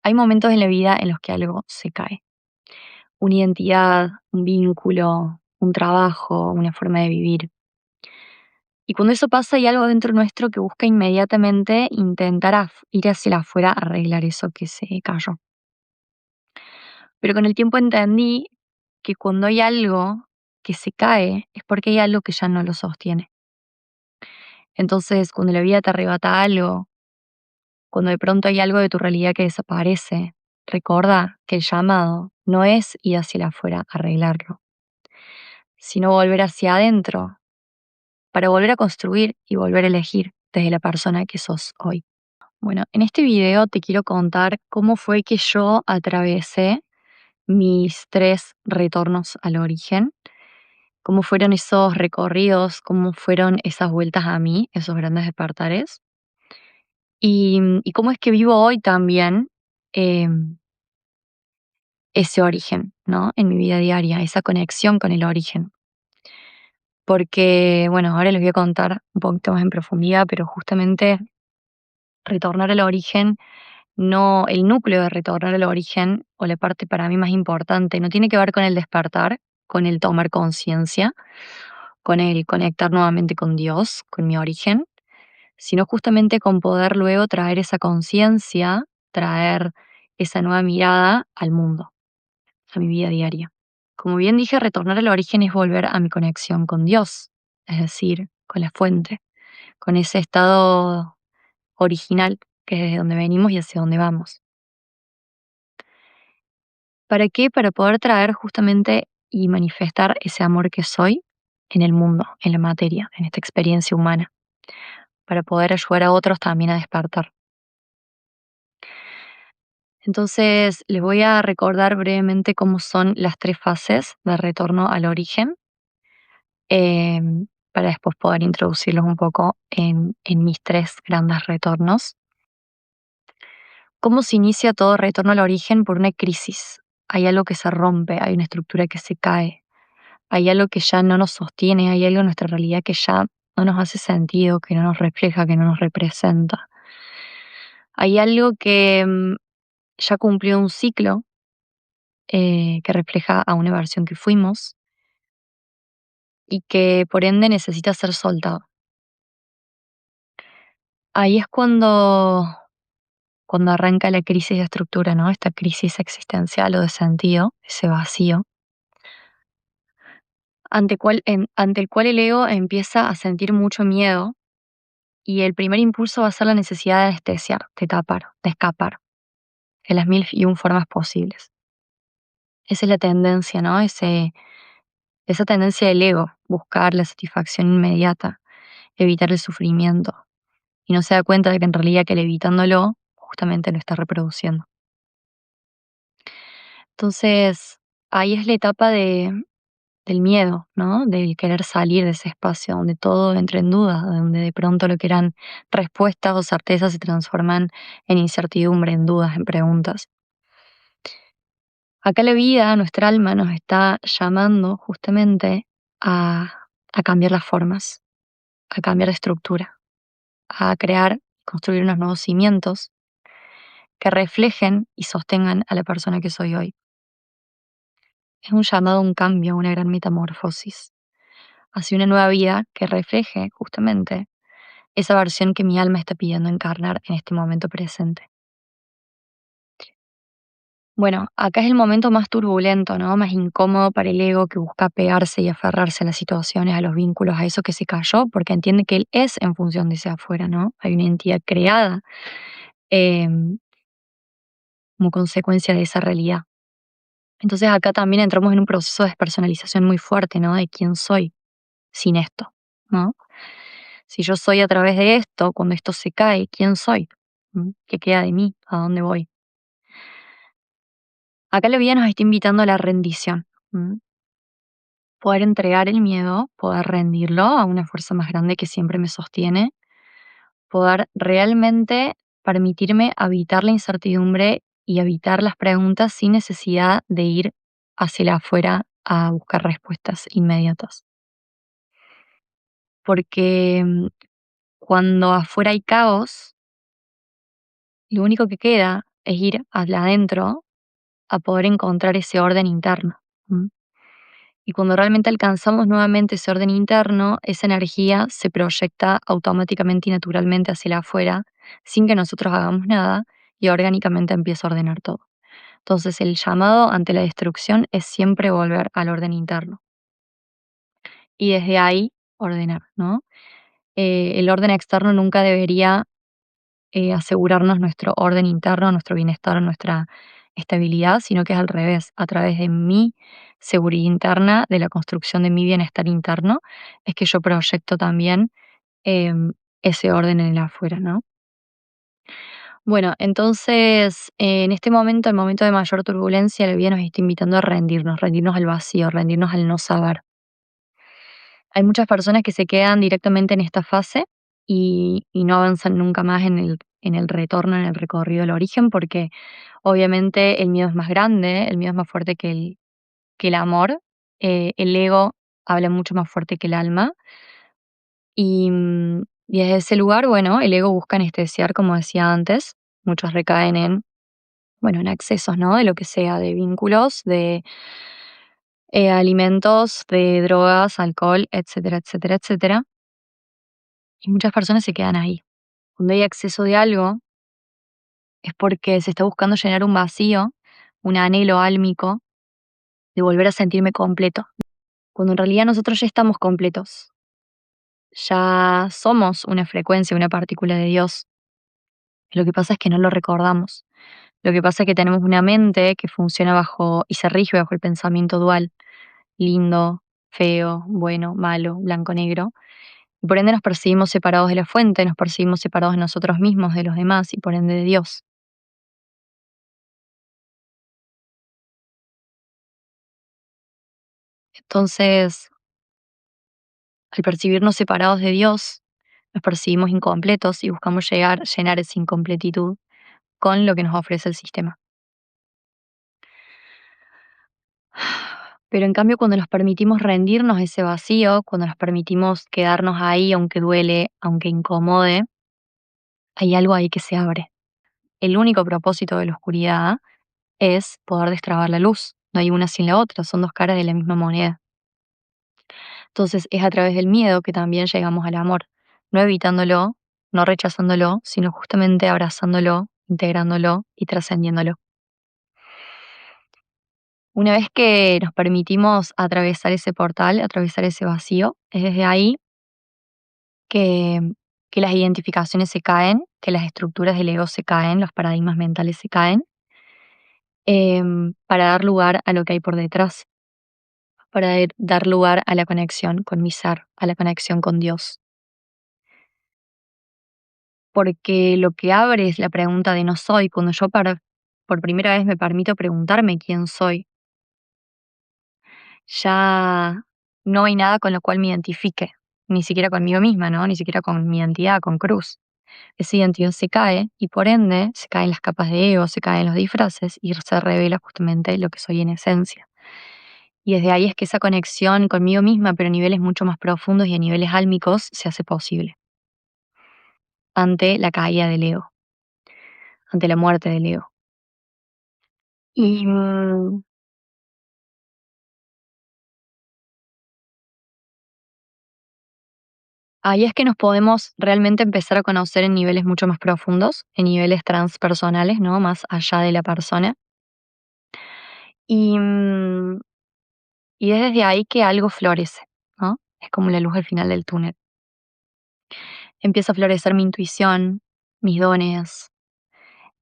Hay momentos en la vida en los que algo se cae. Una identidad, un vínculo, un trabajo, una forma de vivir. Y cuando eso pasa hay algo dentro nuestro que busca inmediatamente intentar ir hacia afuera a arreglar eso que se cayó. Pero con el tiempo entendí que cuando hay algo que se cae es porque hay algo que ya no lo sostiene. Entonces, cuando la vida te arrebata algo, cuando de pronto hay algo de tu realidad que desaparece, recuerda que el llamado no es ir hacia afuera a arreglarlo, sino volver hacia adentro para volver a construir y volver a elegir desde la persona que sos hoy. Bueno, en este video te quiero contar cómo fue que yo atravesé mis 3 retornos al origen, cómo fueron esos recorridos, cómo fueron esas vueltas a mí, esos grandes despertares, y cómo es que vivo hoy también em, ese origen, ¿no? En mi vida diaria, esa conexión con el origen. Porque, bueno, ahora les voy a contar un poquito más en profundidad, pero justamente retornar al origen, no, el núcleo de retornar al origen, o la parte para mí más importante, no tiene que ver con el despertar, con el tomar conciencia, con el conectar nuevamente con Dios, con mi origen, sino justamente con poder luego traer esa conciencia, traer esa nueva mirada al mundo, a mi vida diaria. Como bien dije, retornar al origen es volver a mi conexión con Dios, es decir, con la fuente, con ese estado original, que es desde donde venimos y hacia dónde vamos. ¿Para qué? Para poder traer justamente y manifestar ese amor que soy en el mundo, en la materia, en esta experiencia humana, para poder ayudar a otros también a despertar. Entonces, les voy a recordar brevemente cómo son las 3 fases de retorno al origen, para después poder introducirlos un poco en mis 3 grandes retornos. ¿Cómo se inicia todo retorno al origen? Por una crisis. Hay algo que se rompe, hay una estructura que se cae, hay algo que ya no nos sostiene, hay algo en nuestra realidad que ya no nos hace sentido, que no nos refleja, que no nos representa. Hay algo que ya cumplió un ciclo, que refleja a una versión que fuimos y que por ende necesita ser soltado. Ahí es cuando arranca la crisis de estructura, ¿no? Esta crisis existencial o de sentido, ese vacío, ante el cual el ego empieza a sentir mucho miedo y el primer impulso va a ser la necesidad de anestesiar, de tapar, de escapar, de las mil y un formas posibles. Esa es la tendencia, ¿no? Esa tendencia del ego, buscar la satisfacción inmediata, evitar el sufrimiento, y no se da cuenta de que en realidad que el evitándolo justamente lo está reproduciendo. Entonces, ahí es la etapa del miedo, ¿no? Del querer salir de ese espacio donde todo entra en duda, donde de pronto lo que eran respuestas o certezas se transforman en incertidumbre, en dudas, en preguntas. Acá la vida, nuestra alma, nos está llamando justamente a cambiar las formas, a cambiar la estructura, a crear, construir unos nuevos cimientos que reflejen y sostengan a la persona que soy hoy. Es un llamado a un cambio, a una gran metamorfosis, hacia una nueva vida que refleje justamente esa versión que mi alma está pidiendo encarnar en este momento presente. Bueno, acá es el momento más turbulento, ¿no? Más incómodo para el ego que busca pegarse y aferrarse a las situaciones, a los vínculos, a eso que se cayó, porque entiende que él es en función de ese afuera, ¿no? Hay una entidad creada em, como consecuencia de esa realidad. Entonces acá también entramos en un proceso de despersonalización muy fuerte, ¿no? De quién soy sin esto, ¿no? Si yo soy a través de esto, cuando esto se cae, ¿quién soy? ¿Qué queda de mí? ¿A dónde voy? Acá la vida nos está invitando a la rendición. ¿M? Poder entregar el miedo, poder rendirlo a una fuerza más grande que siempre me sostiene, poder realmente permitirme habitar la incertidumbre y habitar las preguntas sin necesidad de ir hacia el afuera a buscar respuestas inmediatas. Porque cuando afuera hay caos, lo único que queda es ir hacia adentro a poder encontrar ese orden interno. ¿M? Y cuando realmente alcanzamos nuevamente ese orden interno, esa energía se proyecta automáticamente y naturalmente hacia el afuera, sin que nosotros hagamos nada, y orgánicamente empieza a ordenar todo. Entonces, el llamado ante la destrucción es siempre volver al orden interno y desde ahí ordenar, ¿no? El orden externo nunca debería asegurarnos nuestro orden interno, nuestro bienestar, nuestra estabilidad, sino que es al revés, a través de mi seguridad interna, de la construcción de mi bienestar interno, es que yo proyecto también em, ese orden en el afuera, ¿no? Bueno, entonces, en este momento, el momento de mayor turbulencia, la vida nos está invitando a rendirnos, rendirnos al vacío, rendirnos al no saber. Hay muchas personas que se quedan directamente en esta fase y no avanzan nunca más en el retorno, en el recorrido del origen, porque obviamente el miedo es más grande, el miedo es más fuerte que el amor, el ego habla mucho más fuerte que el alma y desde ese lugar, bueno, el ego busca anestesiar, como decía antes, muchos recaen en, bueno, en excesos, ¿no? De lo que sea, de vínculos, de alimentos, de drogas, alcohol, etcétera, etcétera, etcétera. Y muchas personas se quedan ahí. Cuando hay exceso de algo, es porque se está buscando llenar un vacío, un anhelo álmico de volver a sentirme completo, cuando en realidad nosotros ya estamos completos, ya somos una frecuencia, una partícula de Dios. Lo que pasa es que no lo recordamos. Lo que pasa es que tenemos una mente que funciona bajo y se rige bajo el pensamiento dual, lindo, feo, bueno, malo, blanco, negro. Y por ende nos percibimos separados de la fuente, nos percibimos separados de nosotros mismos, de los demás y por ende de Dios. Entonces, al percibirnos separados de Dios, nos percibimos incompletos y buscamos llenar esa incompletitud con lo que nos ofrece el sistema. Pero en cambio, cuando nos permitimos rendirnos a ese vacío, cuando nos permitimos quedarnos ahí, aunque duele, aunque incomode, hay algo ahí que se abre. El único propósito de la oscuridad es poder destrabar la luz. No hay una sin la otra, son dos caras de la misma moneda. Entonces es a través del miedo que también llegamos al amor, no evitándolo, no rechazándolo, sino justamente abrazándolo, integrándolo y trascendiéndolo. Una vez que nos permitimos atravesar ese portal, atravesar ese vacío, es desde ahí que, que las identificaciones se caen, que las estructuras del ego se caen, los paradigmas mentales se caen, para dar lugar a lo que hay por detrás, para dar lugar a la conexión con mi ser, a la conexión con Dios. Porque lo que abre es la pregunta de no soy. Cuando yo por primera vez me permito preguntarme quién soy, ya no hay nada con lo cual me identifique, ni siquiera conmigo misma, ¿no? Ni siquiera con mi identidad, con Cruz. Esa identidad se cae y por ende se caen las capas de ego, se caen los disfraces y se revela justamente lo que soy en esencia. Y desde ahí es que esa conexión conmigo misma, pero a niveles mucho más profundos y a niveles álmicos, se hace posible ante la caída del ego, ante la muerte del ego. Y ahí es que nos podemos realmente empezar a conocer en niveles mucho más profundos, en niveles transpersonales, ¿no? Más allá de la persona. Y, y es desde ahí que algo florece, ¿no? Es como la luz al final del túnel. Empieza a florecer mi intuición, mis dones,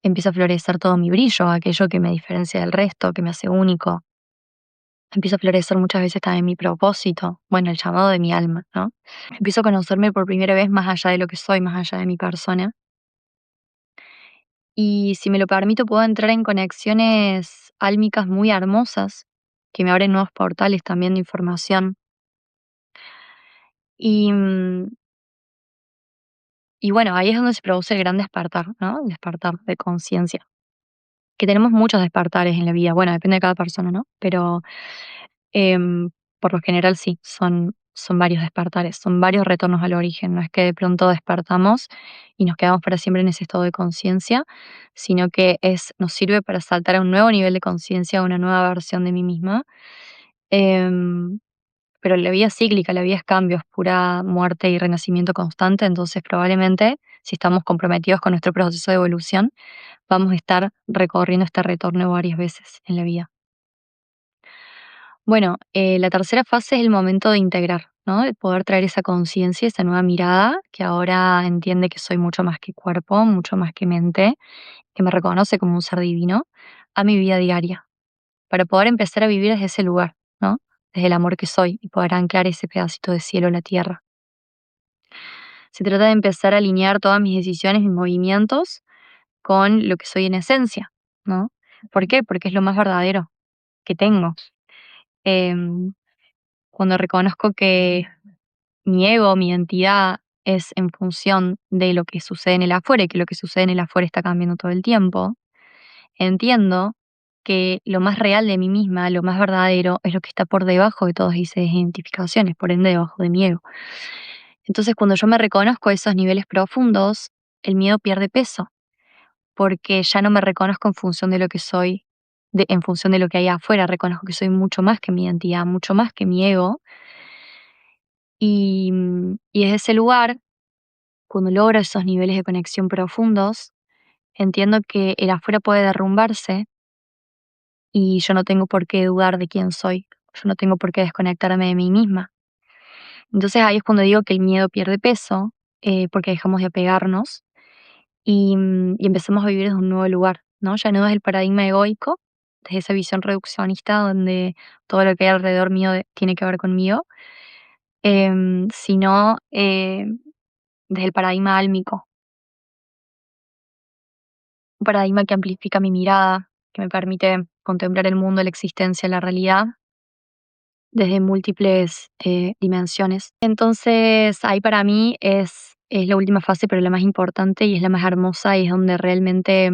empieza a florecer todo mi brillo, aquello que me diferencia del resto, que me hace único. Empieza a florecer muchas veces también mi propósito, bueno, el llamado de mi alma, ¿no? Empiezo a conocerme por primera vez más allá de lo que soy, más allá de mi persona. Y si me lo permito, puedo entrar en conexiones álmicas muy hermosas que me abren nuevos portales también de información. Y, y bueno, ahí es donde se produce el gran despertar, ¿no? El despertar de conciencia. Que tenemos muchos despertares en la vida. Bueno, depende de cada persona, ¿no? Pero em, por lo general sí, son varios despertares, son varios retornos al origen. No es que de pronto despertamos y nos quedamos para siempre en ese estado de conciencia, sino que nos sirve para saltar a un nuevo nivel de conciencia, a una nueva versión de mí misma. Em, pero la vida es cíclica, la vida es cambios, pura muerte y renacimiento constante, entonces probablemente si estamos comprometidos con nuestro proceso de evolución, vamos a estar recorriendo este retorno varias veces en la vida. Bueno, la tercera fase es el momento de integrar, ¿no? De poder traer esa conciencia, esa nueva mirada que ahora entiende que soy mucho más que cuerpo, mucho más que mente, que me reconoce como un ser divino, a mi vida diaria, para poder empezar a vivir desde ese lugar, ¿no? Desde el amor que soy y poder anclar ese pedacito de cielo en la tierra. Se trata de empezar a alinear todas mis decisiones, mis movimientos con lo que soy en esencia, ¿no? ¿Por qué? Porque es lo más verdadero que tengo. Em, Cuando reconozco que mi ego, mi identidad es en función de lo que sucede en el afuera y que lo que sucede en el afuera está cambiando todo el tiempo, entiendo que lo más real de mí misma, lo más verdadero, es lo que está por debajo de todas esas identificaciones, por ende debajo de mi ego. Entonces, cuando yo me reconozco a esos niveles profundos, el miedo pierde peso, porque ya no me reconozco en función de lo que soy, en función de lo que hay afuera, reconozco que soy mucho más que mi identidad, mucho más que mi ego, y desde ese lugar, cuando logro esos niveles de conexión profundos, entiendo que el afuera puede derrumbarse y yo no tengo por qué dudar de quién soy, yo no tengo por qué desconectarme de mí misma. Entonces ahí es cuando digo que el miedo pierde peso, porque dejamos de apegarnos y empezamos a vivir desde un nuevo lugar, ¿no? Ya no es el paradigma egoico, desde esa visión reduccionista donde todo lo que hay alrededor mío tiene que ver conmigo, sino desde el paradigma álmico, un paradigma que amplifica mi mirada, que me permite contemplar el mundo, la existencia, la realidad desde múltiples dimensiones. Entonces, ahí para mí es la última fase, pero la más importante y es la más hermosa y es donde realmente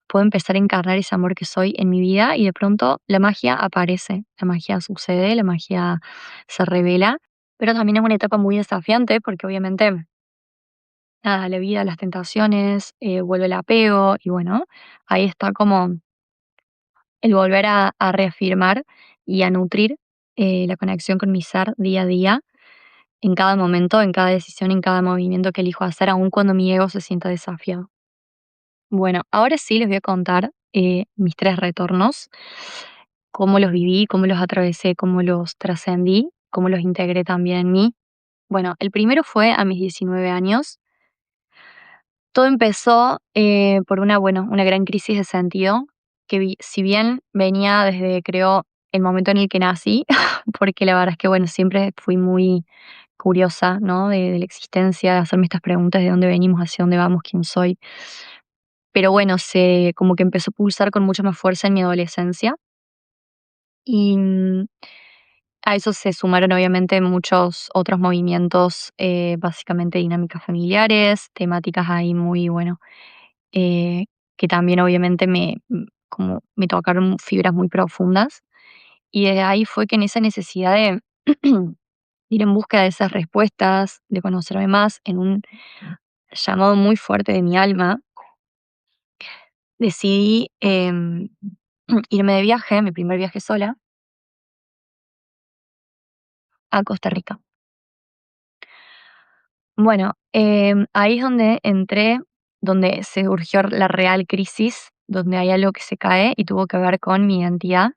puedo empezar a encarnar ese amor que soy en mi vida y de pronto la magia aparece, la magia sucede, la magia se revela, pero también es una etapa muy desafiante porque obviamente, nada, la vida, las tentaciones, vuelve el apego y bueno, ahí está como el volver a reafirmar y a nutrir la conexión con mi ser día a día, en cada momento, en cada decisión, en cada movimiento que elijo hacer, aun cuando mi ego se sienta desafiado. Bueno, ahora sí les voy a contar mis tres retornos, cómo los viví, cómo los atravesé, cómo los trascendí, cómo los integré también en mí. Bueno, el primero fue a mis 19 años. Todo empezó por una gran crisis de sentido, que si bien venía desde, creo, el momento en el que nací, porque la verdad es que, bueno, siempre fui muy curiosa, ¿no? De la existencia, de hacerme estas preguntas de dónde venimos, hacia dónde vamos, quién soy. Pero bueno, como que empezó a pulsar con mucha más fuerza en mi adolescencia. Y a eso se sumaron obviamente muchos otros movimientos, básicamente dinámicas familiares, temáticas ahí muy, bueno, eh, que también obviamente como me tocaron fibras muy profundas. Y desde ahí fue que en esa necesidad de ir en busca de esas respuestas, de conocerme más, en un llamado muy fuerte de mi alma, decidí irme de viaje, mi primer viaje sola, a Costa Rica. Bueno, ahí es donde entré, donde se urgió la real crisis, donde hay algo que se cae y tuvo que ver con mi identidad,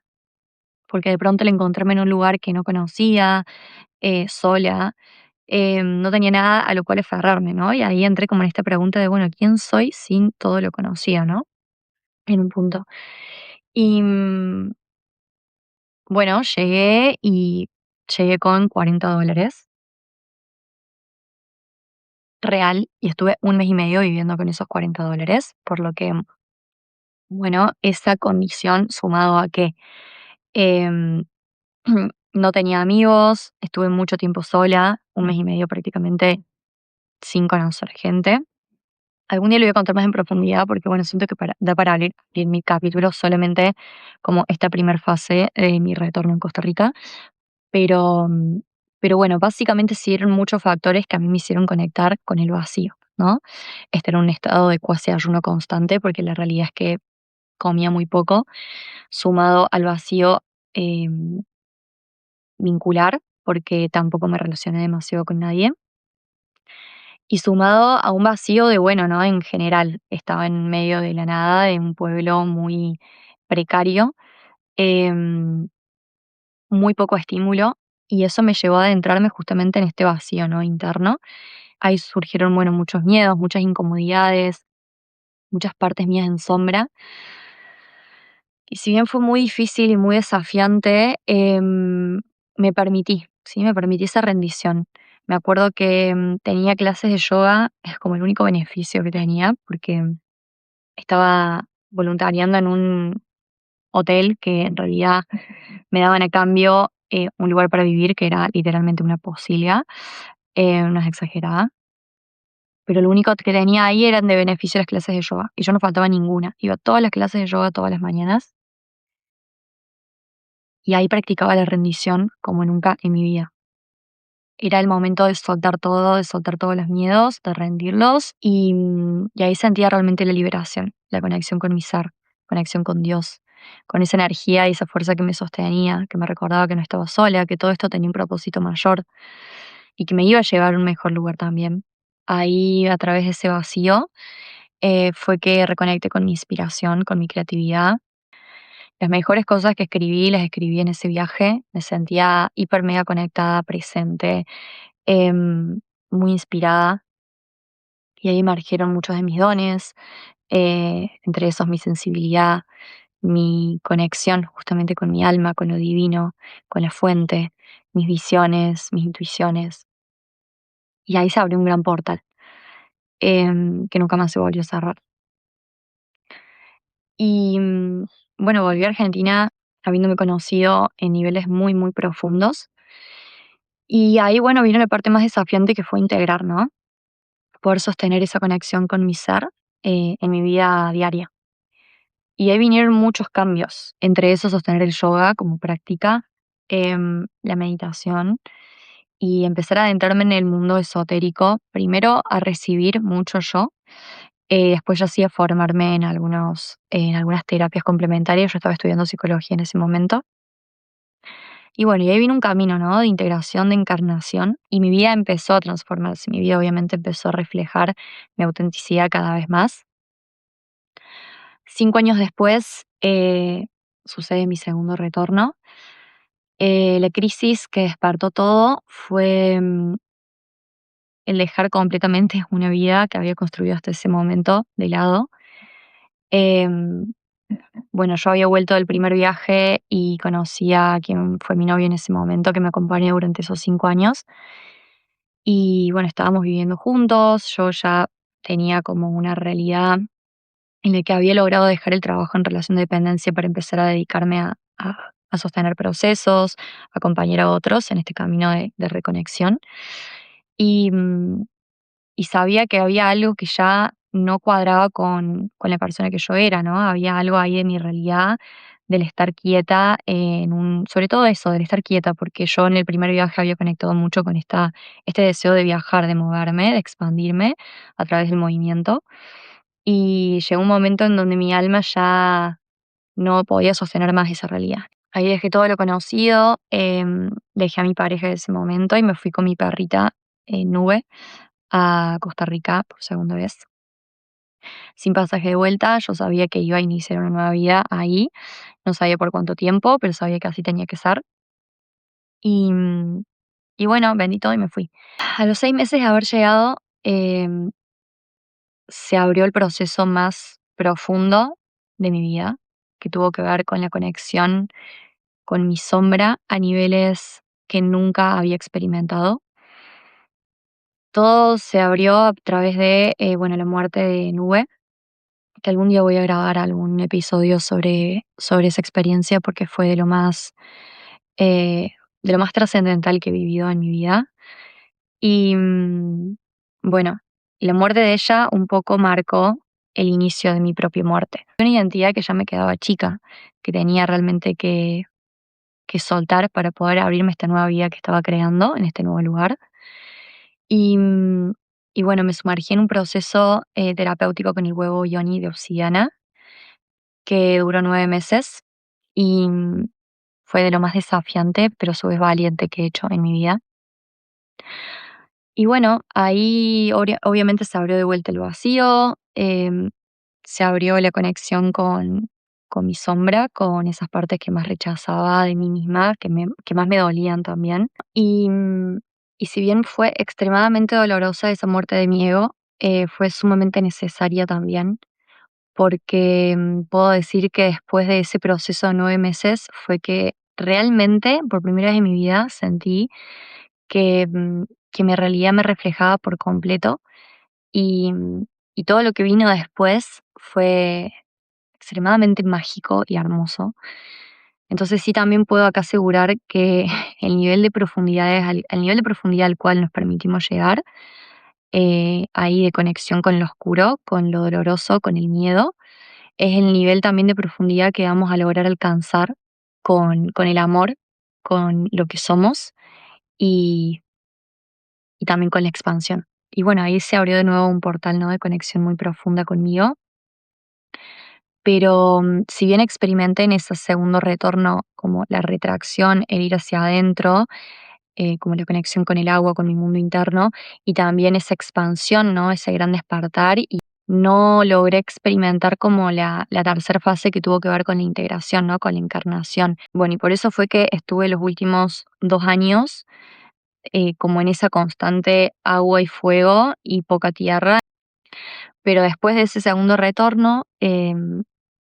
porque de pronto al encontrarme en un lugar que no conocía, sola, no tenía nada a lo cual aferrarme, ¿no? Y ahí entré como en esta pregunta de, bueno, ¿quién soy sin todo lo conocido, ¿no? En un punto. Y bueno, llegué con $40 real y estuve un mes y medio viviendo con esos $40, por lo que, bueno, esa condición sumado a que em, no tenía amigos, estuve mucho tiempo sola, un mes y medio prácticamente sin conocer gente. Algún día lo voy a contar más en profundidad porque, bueno, siento que da para abrir mi capítulo solamente como esta primer fase de mi retorno en Costa Rica. Pero, Pero bueno, básicamente sí eran muchos factores que a mí me hicieron conectar con el vacío, ¿no? Estar en un estado de cuasi ayuno constante, porque la realidad es que comía muy poco, sumado al vacío em, vincular, porque tampoco me relacioné demasiado con nadie, y sumado a un vacío de, bueno, ¿no? En general, estaba en medio de la nada, de un pueblo muy precario, em, muy poco estímulo, y eso me llevó a adentrarme justamente en este vacío, ¿no? Interno. Ahí surgieron, bueno, muchos miedos, muchas incomodidades, muchas partes mías en sombra. Y si bien fue muy difícil y muy desafiante, me permití, ¿sí? Me permití esa rendición. Me acuerdo que tenía clases de yoga, es como el único beneficio que tenía, porque estaba voluntariando en un hotel que en realidad me daban a cambio un lugar para vivir, que era literalmente una posibilidad, no es exagerada. Pero lo único que tenía ahí eran de beneficio las clases de yoga, y yo no faltaba ninguna. Iba a todas las clases de yoga todas las mañanas, y ahí practicaba la rendición como nunca en mi vida. Era el momento de soltar todo, de soltar todos los miedos, de rendirlos, y ahí sentía realmente la liberación, la conexión con mi ser, conexión con Dios, con esa energía y esa fuerza que me sostenía, que me recordaba que no estaba sola, que todo esto tenía un propósito mayor y que me iba a llevar a un mejor lugar también. Ahí, a través de ese vacío, fue que reconecté con mi inspiración, con mi creatividad. Las mejores cosas que escribí, las escribí en ese viaje. Me sentía hiper mega conectada, presente, em, muy inspirada. Y ahí emergieron muchos de mis dones, entre esos mi sensibilidad, mi conexión justamente con mi alma, con lo divino, con la fuente, mis visiones, mis intuiciones. Y ahí se abrió un gran portal, que nunca más se volvió a cerrar. Y bueno, volví a Argentina habiéndome conocido en niveles muy, muy profundos. Y ahí, bueno, vino la parte más desafiante que fue integrar, ¿no? Poder sostener esa conexión con mi ser en mi vida diaria. Y ahí vinieron muchos cambios, entre esos sostener el yoga como práctica, la meditación y empezar a adentrarme en el mundo esotérico, primero a recibir mucho yo, después ya sí a formarme en algunas terapias complementarias. Yo estaba estudiando psicología en ese momento. Y bueno, y ahí vino un camino, ¿no? De integración, de encarnación, y mi vida empezó a transformarse. Mi vida obviamente empezó a reflejar mi autenticidad cada vez más. 5 años después sucede mi segundo retorno. La crisis que despertó todo fue el dejar completamente una vida que había construido hasta ese momento de lado. Em, bueno, yo había vuelto del primer viaje y conocí a quien fue mi novio en ese momento, que me acompañó durante esos 5 años. Y bueno, estábamos viviendo juntos, yo ya tenía como una realidad en la que había logrado dejar el trabajo en relación de dependencia para empezar a dedicarme a sostener procesos, acompañar a otros en este camino de reconexión. Y, y sabía que había algo que ya no cuadraba con la persona que yo era, ¿no? Había algo ahí de mi realidad, del estar quieta, sobre todo eso, del estar quieta, porque yo en el primer viaje había conectado mucho con este deseo de viajar, de moverme, de expandirme a través del movimiento. Y llegó un momento en donde mi alma ya no podía sostener más esa realidad. Ahí dejé todo lo conocido, dejé a mi pareja en ese momento y me fui con mi perrita Nube a Costa Rica por segunda vez. Sin pasaje de vuelta, yo sabía que iba a iniciar una nueva vida ahí. No sabía por cuánto tiempo, pero sabía que así tenía que ser. Y, y bueno, vendí todo y me fui. A los 6 meses de haber llegado, se abrió el proceso más profundo de mi vida, que tuvo que ver con la conexión con mi sombra a niveles que nunca había experimentado. Todo se abrió a través de, bueno, la muerte de Nube, que algún día voy a grabar algún episodio sobre esa experiencia porque fue eh, de lo más trascendental que he vivido en mi vida. Y bueno, la muerte de ella un poco marcó el inicio de mi propia muerte. Una identidad que ya me quedaba chica, que tenía realmente que que soltar para poder abrirme a esta nueva vida que estaba creando en este nuevo lugar. Y, y bueno, me sumergí en un proceso terapéutico con el huevo Yoni de obsidiana que duró 9 meses y fue de lo más desafiante, pero a su vez valiente que he hecho en mi vida. Y bueno, ahí obviamente se abrió de vuelta el vacío, se abrió la conexión con mi sombra, con esas partes que más rechazaba de mí misma, que más me dolían también. Y si bien fue extremadamente dolorosa esa muerte de mi ego, fue sumamente necesaria también, porque puedo decir que después de ese proceso de 9 meses fue que realmente por primera vez en mi vida sentí que, que mi realidad me reflejaba por completo y, y todo lo que vino después fue extremadamente mágico y hermoso. Entonces sí también puedo acá asegurar que el nivel de profundidades, al nivel de profundidad al cual nos permitimos llegar, ahí de conexión con lo oscuro, con lo doloroso, con el miedo, es el nivel también de profundidad que vamos a lograr alcanzar con el amor, con lo que somos y, y también con la expansión. Y bueno, ahí se abrió de nuevo un portal, ¿no?, de conexión muy profunda conmigo. Pero si bien experimenté en ese segundo retorno como la retracción, el ir hacia adentro, como la conexión con el agua, con mi mundo interno, y también esa expansión, ¿no? Ese gran despertar, y no logré experimentar como la tercera fase que tuvo que ver con la integración, ¿no? Con la encarnación. Bueno, y por eso fue que estuve los últimos 2 años como en esa constante agua y fuego y poca tierra. Pero después de ese segundo retorno,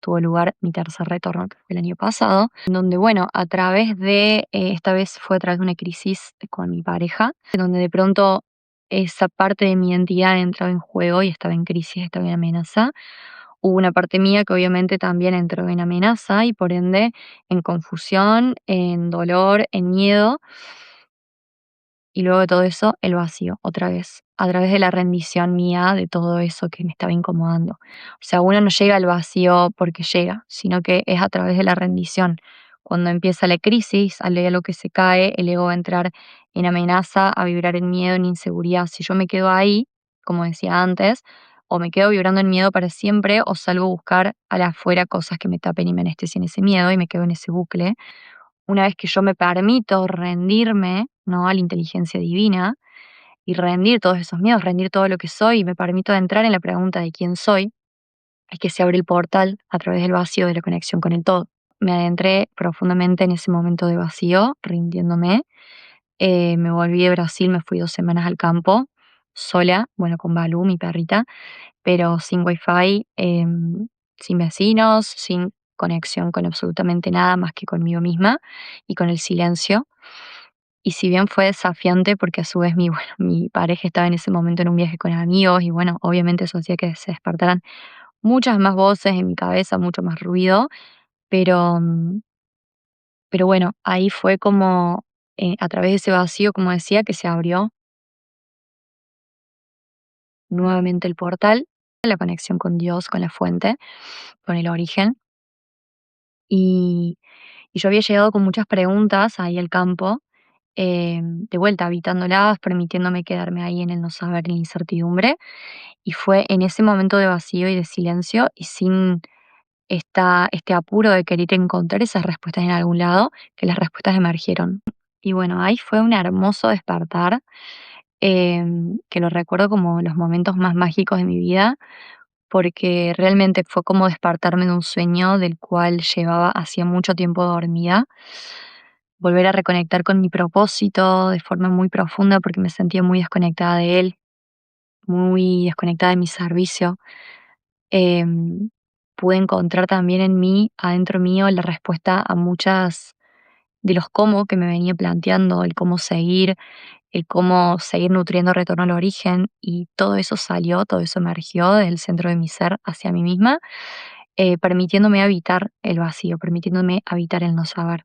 tuvo lugar mi tercer retorno, que fue el año pasado, en donde, bueno, a través de, esta vez fue a través de una crisis con mi pareja, en donde de pronto esa parte de mi identidad entraba en juego y estaba en crisis, estaba en amenaza. Hubo una parte mía que obviamente también entró en amenaza y por ende en confusión, en dolor, en miedo. Y luego de todo eso, el vacío, otra vez, a través de la rendición mía de todo eso que me estaba incomodando. O sea, uno no llega al vacío porque llega, sino que es a través de la rendición. Cuando empieza la crisis, al ego que se cae, el ego va a entrar en amenaza, a vibrar en miedo, en inseguridad. Si yo me quedo ahí, como decía antes, o me quedo vibrando en miedo para siempre, o salgo a buscar a la afuera cosas que me tapen y me anestesien ese miedo y me quedo en ese bucle. Una vez que yo me permito rendirme, ¿no?, a la inteligencia divina y rendir todos esos miedos, rendir todo lo que soy y me permito entrar en la pregunta de quién soy, es que se abre el portal a través del vacío de la conexión con el todo. Me adentré profundamente en ese momento de vacío, rindiéndome. Me volví de Brasil, me fui 2 semanas al campo, sola, bueno, con Balú, mi perrita, pero sin wifi, sin vecinos, sin conexión con absolutamente nada más que conmigo misma y con el silencio. Y si bien fue desafiante, porque a su vez mi, bueno, mi pareja estaba en ese momento en un viaje con amigos y bueno, obviamente eso hacía que se despertaran muchas más voces en mi cabeza, mucho más ruido, pero, pero bueno, ahí fue como a través de ese vacío, como decía, que se abrió nuevamente el portal, la conexión con Dios, con la fuente, con el origen. Y, y yo había llegado con muchas preguntas ahí al campo, de vuelta habitándolas, permitiéndome quedarme ahí en el no saber, en la incertidumbre. Y fue en ese momento de vacío y de silencio y sin este apuro de querer encontrar esas respuestas en algún lado, que las respuestas emergieron. Y bueno, ahí fue un hermoso despertar, que lo recuerdo como los momentos más mágicos de mi vida, porque realmente fue como despertarme de un sueño del cual llevaba hacía mucho tiempo dormida, volver a reconectar con mi propósito de forma muy profunda porque me sentía muy desconectada de él, muy desconectada de mi servicio. Em, Pude encontrar también en mí, adentro mío, la respuesta a muchas de los cómo que me venía planteando, el cómo seguir nutriendo retorno al origen y todo eso salió, todo eso emergió del centro de mi ser hacia mí misma, permitiéndome habitar el vacío, permitiéndome habitar el no saber.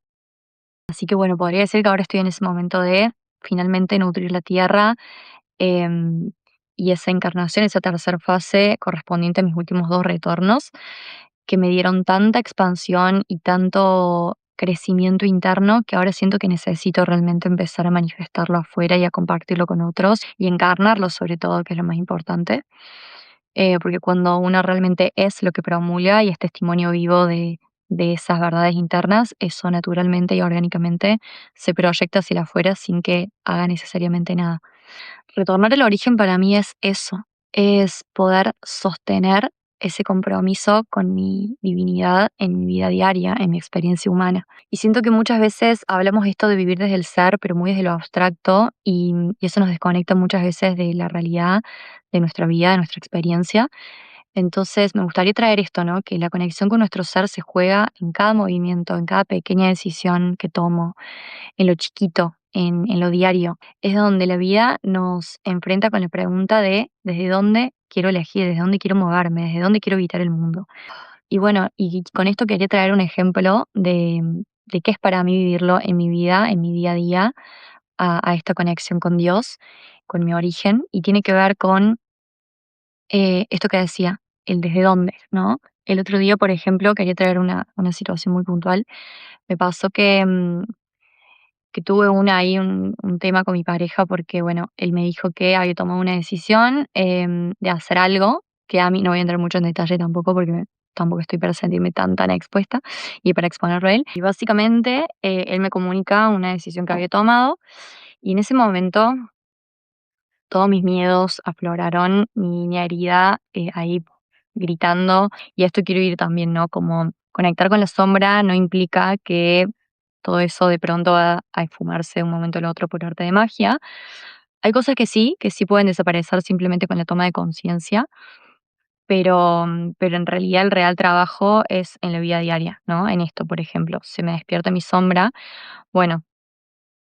Así que bueno, podría decir que ahora estoy en ese momento de finalmente nutrir la tierra, em, y esa encarnación, esa tercera fase correspondiente a mis últimos 2 retornos, que me dieron tanta expansión y tanto crecimiento interno que ahora siento que necesito realmente empezar a manifestarlo afuera y a compartirlo con otros y encarnarlo sobre todo, que es lo más importante. Porque cuando uno realmente es lo que promulga y es testimonio vivo de esas verdades internas, eso naturalmente y orgánicamente se proyecta hacia afuera sin que haga necesariamente nada. Retornar al origen para mí es eso, es poder sostener ese compromiso con mi divinidad en mi vida diaria, en mi experiencia humana. Y siento que muchas veces hablamos esto de vivir desde el ser, pero muy desde lo abstracto, y eso nos desconecta muchas veces de la realidad de nuestra vida, de nuestra experiencia. Entonces, me gustaría traer esto, ¿no? Que la conexión con nuestro ser se juega en cada movimiento, en cada pequeña decisión que tomo, en lo chiquito, en lo diario. Es donde la vida nos enfrenta con la pregunta de desde dónde quiero elegir, desde dónde quiero moverme, desde dónde quiero habitar el mundo. Y bueno, y con esto quería traer un ejemplo de qué es para mí vivirlo en mi vida, en mi día a día, a esta conexión con Dios, con mi origen, y tiene que ver con esto que decía, el desde dónde, ¿no? El otro día, por ejemplo, quería traer una situación muy puntual. Me pasó que tuve ahí un tema con mi pareja porque, bueno, él me dijo que había tomado una decisión de hacer algo, que a mí no voy a entrar mucho en detalle tampoco porque tampoco estoy para sentirme tan expuesta y para exponerlo a él. Y básicamente él me comunica una decisión que había tomado y en ese momento todos mis miedos afloraron, mi herida ahí gritando. Y a esto quiero ir también, ¿no? Como conectar con la sombra no implica que todo eso de pronto va a esfumarse de un momento al otro por arte de magia. Hay cosas que sí pueden desaparecer simplemente con la toma de conciencia, pero en realidad el real trabajo es en la vida diaria, ¿no? En esto, por ejemplo, se me despierta mi sombra. Bueno,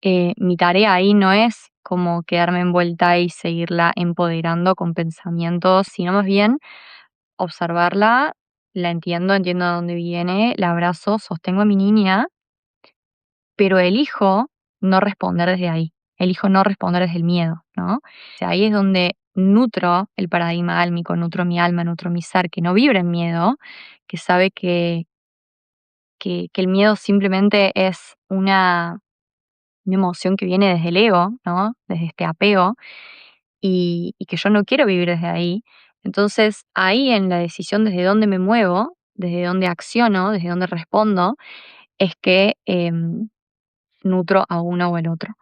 mi tarea ahí no es como quedarme envuelta y seguirla empoderando con pensamientos, sino más bien observarla, la entiendo, entiendo de dónde viene, la abrazo, sostengo a mi niña, pero elijo no responder desde ahí, elijo no responder desde el miedo, ¿no? O sea, ahí es donde nutro el paradigma álmico, nutro mi alma, nutro mi ser, que no vibra en miedo, que sabe que el miedo simplemente es una emoción que viene desde el ego, ¿no? Desde este apego, y que yo no quiero vivir desde ahí. Entonces, ahí en la decisión desde dónde me muevo, desde dónde acciono, desde dónde respondo, es que nutro a uno o al otro.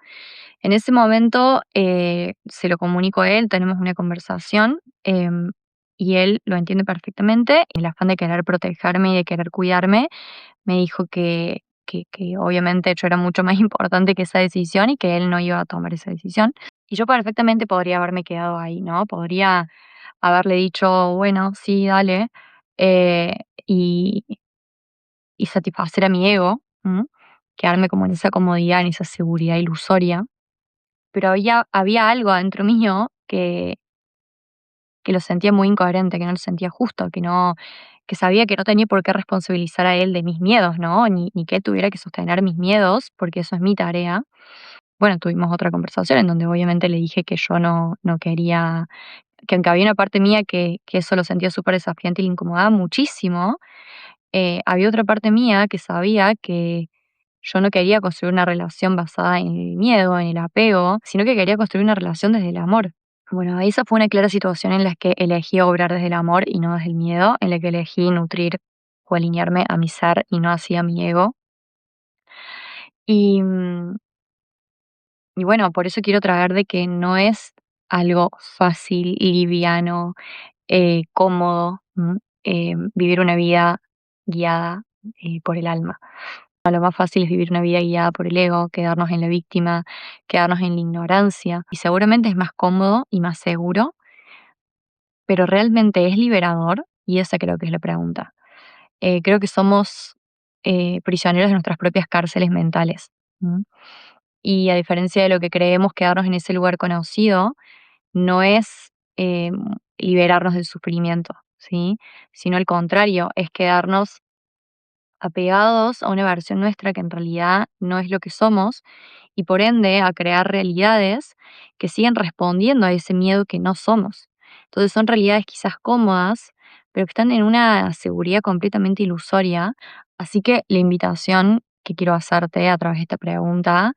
En ese momento se lo comunico a él, tenemos una conversación y él lo entiende perfectamente. En el afán de querer protegerme y de querer cuidarme, me dijo que obviamente yo era mucho más importante que esa decisión y que él no iba a tomar esa decisión. Y yo perfectamente podría haberme quedado ahí, ¿no? Podría haberle dicho, bueno, sí, dale, eh, y, y satisfacer a mi ego, ¿m? Quedarme como en esa comodidad, en esa seguridad ilusoria. Pero había algo adentro mío que lo sentía muy incoherente, que no lo sentía justo, que sabía que no tenía por qué responsabilizar a él de mis miedos, ¿no? Ni que él tuviera que sostener mis miedos, porque eso es mi tarea. Bueno, tuvimos otra conversación en donde obviamente le dije que yo no quería, que aunque había una parte mía que eso lo sentía súper desafiante y le incomodaba muchísimo, había otra parte mía que sabía que yo no quería construir una relación basada en el miedo, en el apego, sino que quería construir una relación desde el amor. Bueno, esa fue una clara situación en la que elegí obrar desde el amor y no desde el miedo, en la que elegí nutrir o alinearme a mi ser y no hacia mi ego. Y, y bueno, por eso quiero traer de que no es algo fácil, liviano, cómodo, vivir una vida guiada por el alma. Lo más fácil es vivir una vida guiada por el ego, quedarnos en la víctima, quedarnos en la ignorancia. Y seguramente es más cómodo y más seguro, pero realmente es liberador, y esa creo que es la pregunta. Creo que somos prisioneros de nuestras propias cárceles mentales. ¿M? Y a diferencia de lo que creemos, quedarnos en ese lugar conocido no es liberarnos del sufrimiento, ¿sí? Sino al contrario, es quedarnos apegados a una versión nuestra que en realidad no es lo que somos y por ende a crear realidades que siguen respondiendo a ese miedo que no somos. Entonces son realidades quizás cómodas, pero que están en una seguridad completamente ilusoria. Así que la invitación que quiero hacerte a través de esta pregunta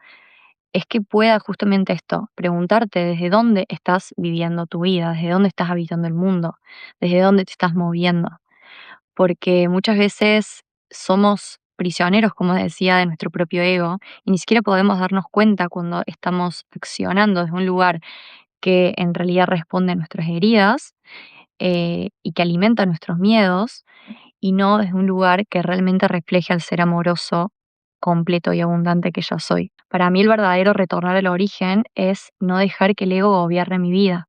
es que puedas justamente esto, preguntarte desde dónde estás viviendo tu vida, desde dónde estás habitando el mundo, desde dónde te estás moviendo. Porque muchas veces somos prisioneros, como decía, de nuestro propio ego y ni siquiera podemos darnos cuenta cuando estamos accionando desde un lugar que en realidad responde a nuestras heridas y que alimenta nuestros miedos y no desde un lugar que realmente refleje al ser amoroso, completo y abundante que yo soy. Para mí el verdadero retornar al origen es no dejar que el ego gobierne mi vida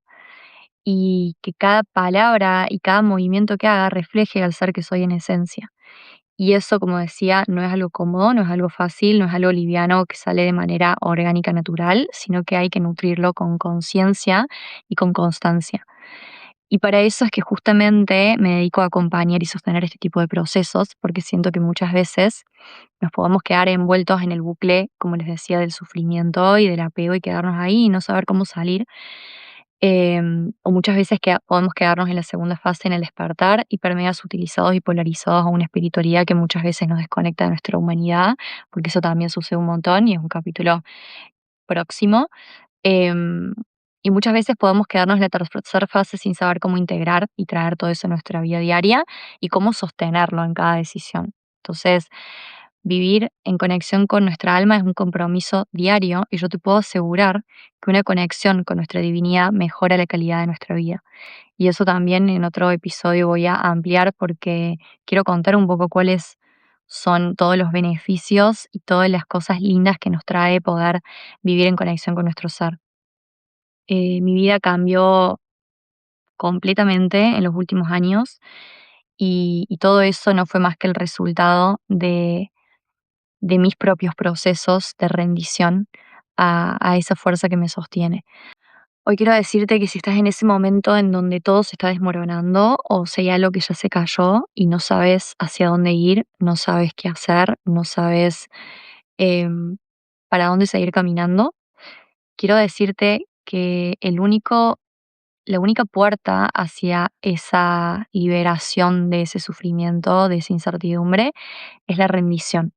y que cada palabra y cada movimiento que haga refleje al ser que soy en esencia. Y eso, como decía, no es algo cómodo, no es algo fácil, no es algo liviano que sale de manera orgánica, natural, sino que hay que nutrirlo con conciencia y con constancia. Y para eso es que justamente me dedico a acompañar y sostener este tipo de procesos, porque siento que muchas veces nos podemos quedar envueltos en el bucle, como les decía, del sufrimiento y del apego y quedarnos ahí y no saber cómo salir. O muchas veces que podemos quedarnos en la segunda fase, en el despertar, hipermegas utilizados y polarizados a una espiritualidad que muchas veces nos desconecta de nuestra humanidad, porque eso también sucede un montón y es un capítulo próximo. Em, y muchas veces podemos quedarnos en la tercera fase sin saber cómo integrar y traer todo eso a nuestra vida diaria y cómo sostenerlo en cada decisión. Entonces, vivir en conexión con nuestra alma es un compromiso diario y yo te puedo asegurar que una conexión con nuestra divinidad mejora la calidad de nuestra vida. Y eso también en otro episodio voy a ampliar porque quiero contar un poco cuáles son todos los beneficios y todas las cosas lindas que nos trae poder vivir en conexión con nuestro ser. Mi vida cambió completamente en los últimos años y todo eso no fue más que el resultado de mis propios procesos de rendición a esa fuerza que me sostiene. Hoy quiero decirte que si estás en ese momento en donde todo se está desmoronando o si hay algo que ya se cayó y no sabes hacia dónde ir, no sabes qué hacer, no sabes em, para dónde seguir caminando, quiero decirte que la única puerta hacia esa liberación de ese sufrimiento, de esa incertidumbre, es la rendición.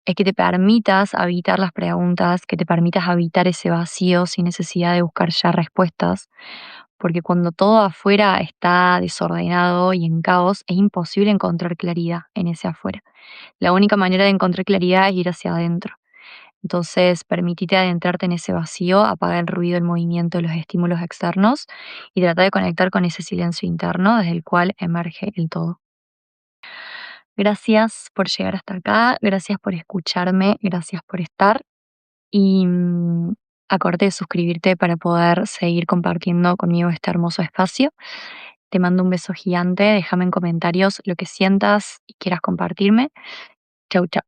Es que te permitas habitar las preguntas, que te permitas habitar ese vacío sin necesidad de buscar ya respuestas, porque cuando todo afuera está desordenado y en caos, es imposible encontrar claridad en ese afuera. La única manera de encontrar claridad es ir hacia adentro. Entonces, permitite adentrarte en ese vacío, apaga el ruido, el movimiento, los estímulos externos y trata de conectar con ese silencio interno desde el cual emerge el todo. Gracias por llegar hasta acá, gracias por escucharme, gracias por estar y acordate de suscribirte para poder seguir compartiendo conmigo este hermoso espacio. Te mando un beso gigante, déjame en comentarios lo que sientas y quieras compartirme. Chau, chau.